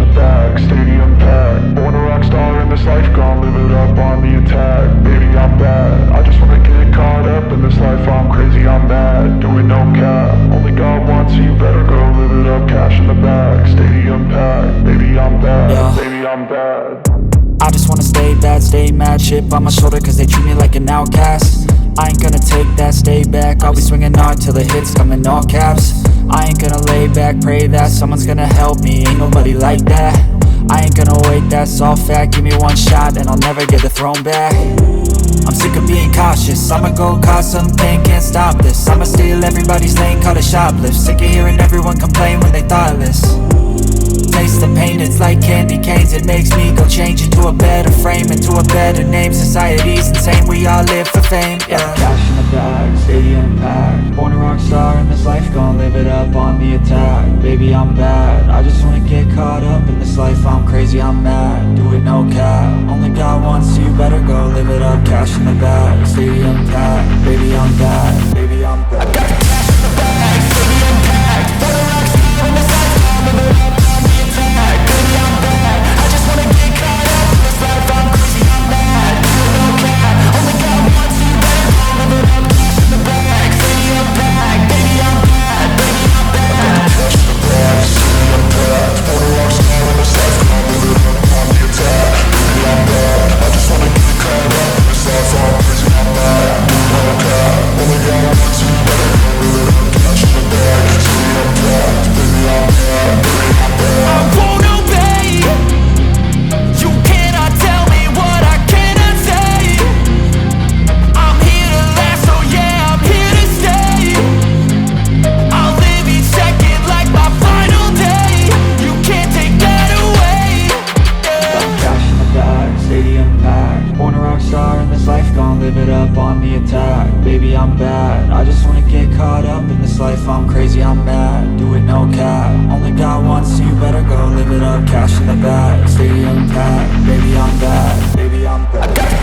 the bag, stadium packed. Born a rock star in this life, gon' live it up on the attack. Baby, I'm bad, I just wanna get caught up in this life. I'm crazy, I'm mad, doing no cap. Only God wants you, better go live it up. Cash in the bag, stadium packed. Baby, I'm bad, Yeah. baby, I'm bad. I just wanna stay bad, stay mad. Chip on my shoulder cause they treat me like an outcast. I ain't gonna take that, stay back. I'll be swinging hard till the hits come in all caps. I ain't gonna lay back, pray that someone's gonna help me. Ain't nobody like that. I ain't gonna wait, that's all fact. Give me one shot and I'll never get the throne back. I'm sick of being cautious, I'ma go cause some pain, can't stop this. I'ma steal everybody's lane, call it shoplift. Sick of hearing everyone complain when they thoughtless. Taste the pain, it's like candy canes. It makes me go change into a better frame, into a better name. Society's insane, we all live for fame, yeah. Cash in the bag, stadium packed. Born a rock star in this life, gon' live it up on the attack. Baby, I'm bad, I just wanna get caught up in this life. I'm crazy, I'm mad, do it no cap. Only God wants you, better go live it up. Cash in the bag, stadium packed. Baby, I'm bad, baby, I'm bad. I got cash in the bag, stadium packed. Born a rock star in this life, gon' live it up. Baby, I'm bad, I just wanna get caught up in this life. I'm crazy, I'm mad, do it no cap. Only God wants you, better go live it up. Cash in the bag, stadium packed. Baby, I'm bad, baby, I'm bad. Cash in the bag, stadium packed. Born a rock star in this life, gon' live it up on the attack. Baby, I'm bad, I just wanna get caught up in this life. I'm crazy, I'm mad, do it no cap. Only God wants you, better go live it up. Cash in the bag, stadium packed. Baby, I'm bad, baby, I'm bad. I won't obey. You cannot tell me what I cannot say. I'm here to last, so yeah, I'm here to stay. I'll live each second like my final day. You can't take that away, yeah. Cash in the bag, stadium packed. Born a rock star in this life, gon' live it up on the attack. Baby, I'm bad, I just wanna get caught up in this life. I'm crazy, I'm mad, do it no cap. Only God wants you, better go live it up. Cash in the bag, stadium packed. Baby, I'm bad, baby, I'm bad.